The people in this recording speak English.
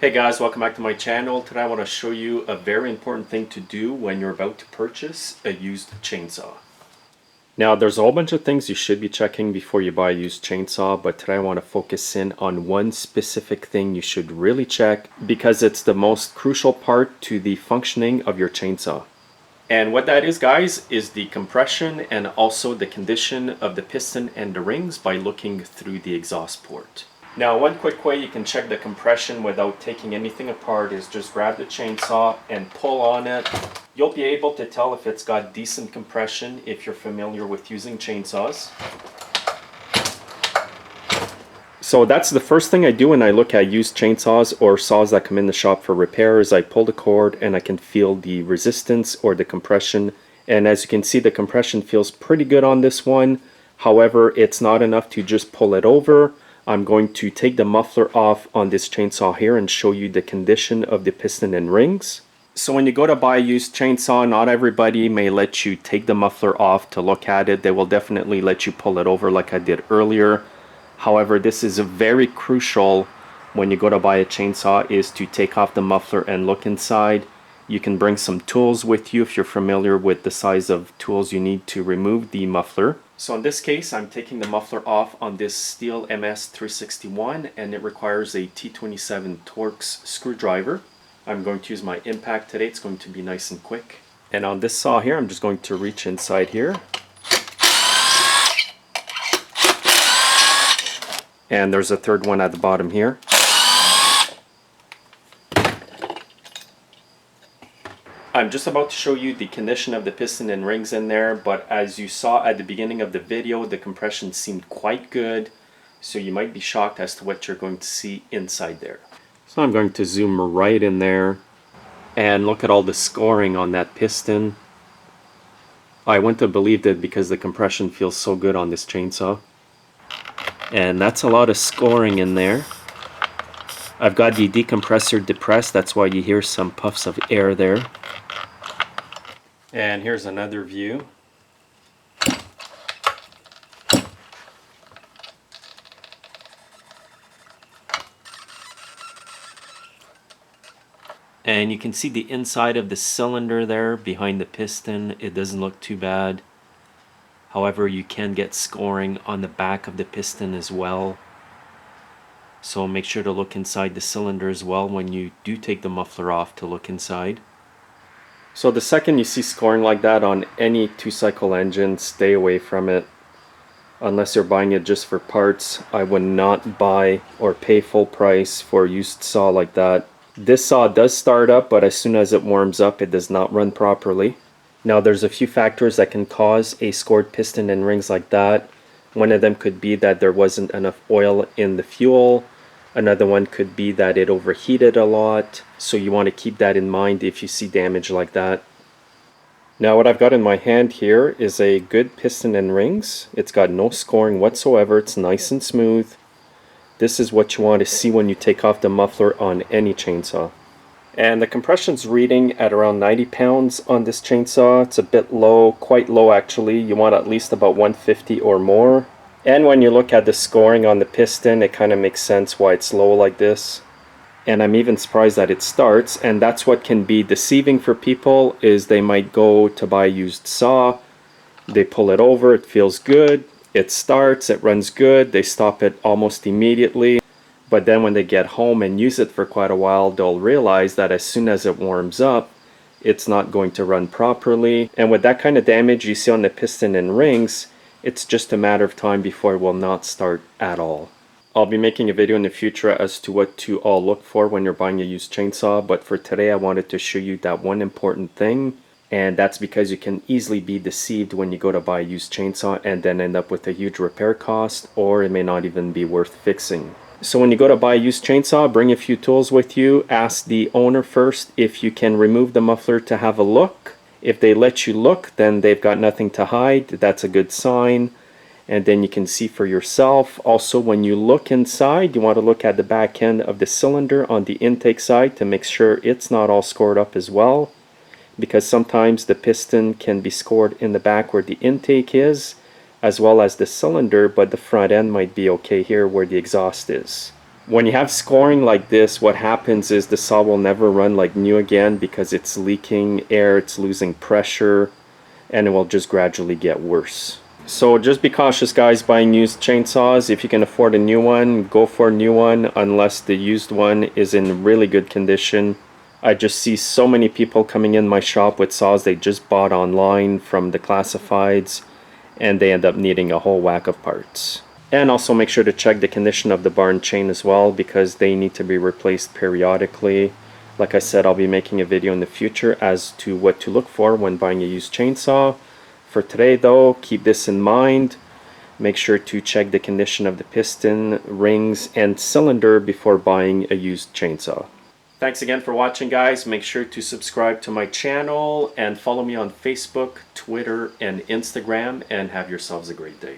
Hey guys, welcome back to my channel. Today I want to show you a very important thing to do when you're about to purchase a used chainsaw. Now there's a whole bunch of things you should be checking before you buy a used chainsaw, but today I want to focus in on one specific thing you should really check because it's the most crucial part to the functioning of your chainsaw. And what that is, guys, is the compression and also the condition of the piston and the rings by looking through the exhaust port. Now, one quick way you can check the compression without taking anything apart is just grab the chainsaw and pull on it. You'll be able to tell if it's got decent compression if you're familiar with using chainsaws. So that's the first thing I do when I look at used chainsaws or saws that come in the shop for repair is I pull the cord and I can feel the resistance or the compression. And as you can see, the compression feels pretty good on this one. However, it's not enough to just pull it over. I'm going to take the muffler off on this chainsaw here and show you the condition of the piston and rings. So when you go to buy a used chainsaw, not everybody may let you take the muffler off to look at it. They will definitely let you pull it over like I did earlier. However, this is very crucial when you go to buy a chainsaw is to take off the muffler and look inside. You can bring some tools with you if you're familiar with the size of tools you need to remove the muffler. So in this case, I'm taking the muffler off on this Stihl MS361 and it requires a T27 Torx screwdriver. I'm going to use my impact today. It's going to be nice and quick. And on this saw here, I'm just going to reach inside here. And there's a third one at the bottom here. I'm just about to show you the condition of the piston and rings in there, but as you saw at the beginning of the video, the compression seemed quite good, so you might be shocked as to what you're going to see inside there. So I'm going to zoom right in there and look at all the scoring on that piston. I wouldn't have believed it because the compression feels so good on this chainsaw. And that's a lot of scoring in there. I've got the decompressor depressed, that's why you hear some puffs of air there. And here's another view. And you can see the inside of the cylinder there behind the piston. It doesn't look too bad. However, you can get scoring on the back of the piston as well. So make sure to look inside the cylinder as well when you do take the muffler off to look inside. So the second you see scoring like that on any two-cycle engine, stay away from it. Unless you're buying it just for parts, I would not buy or pay full price for a used saw like that. This saw does start up, but as soon as it warms up, it does not run properly. Now there's a few factors that can cause a scored piston and rings like that. One of them could be that there wasn't enough oil in the fuel. Another one could be that it overheated a lot, so you want to keep that in mind if you see damage like that. Now what I've got in my hand here is a good piston and rings. It's got no scoring whatsoever, it's nice and smooth. This is what you want to see when you take off the muffler on any chainsaw. And the compression's reading at around 90 pounds on this chainsaw. It's a bit low, quite low actually. You want at least about 150 or more. And when you look at the scoring on the piston, it kind of makes sense why it's low like this. And I'm even surprised that it starts, and that's what can be deceiving for people, is they might go to buy a used saw, they pull it over, it feels good, it starts, it runs good, they stop it almost immediately. But then when they get home and use it for quite a while, they'll realize that as soon as it warms up, it's not going to run properly. And with that kind of damage you see on the piston and rings, it's just a matter of time before it will not start at all. I'll be making a video in the future as to what to all look for when you're buying a used chainsaw, but for today I wanted to show you that one important thing, and that's because you can easily be deceived when you go to buy a used chainsaw and then end up with a huge repair cost, or it may not even be worth fixing. So when you go to buy a used chainsaw, bring a few tools with you. Ask the owner first if you can remove the muffler to have a look. If they let you look, then they've got nothing to hide. That's a good sign. And then you can see for yourself. Also, when you look inside, you want to look at the back end of the cylinder on the intake side to make sure it's not all scored up as well. Because sometimes the piston can be scored in the back where the intake is, as well as the cylinder, but the front end might be okay here where the exhaust is. When you have scoring like this, what happens is the saw will never run like new again because it's leaking air, it's losing pressure, and it will just gradually get worse. So just be cautious, guys, buying used chainsaws. If you can afford a new one, go for a new one, unless the used one is in really good condition. I just see so many people coming in my shop with saws they just bought online from the classifieds, and they end up needing a whole whack of parts. And also make sure to check the condition of the bar and chain as well, because they need to be replaced periodically. Like I said, I'll be making a video in the future as to what to look for when buying a used chainsaw. For today though, keep this in mind. Make sure to check the condition of the piston, rings, and cylinder before buying a used chainsaw. Thanks again for watching, guys. Make sure to subscribe to my channel and follow me on Facebook, Twitter, and Instagram, and have yourselves a great day.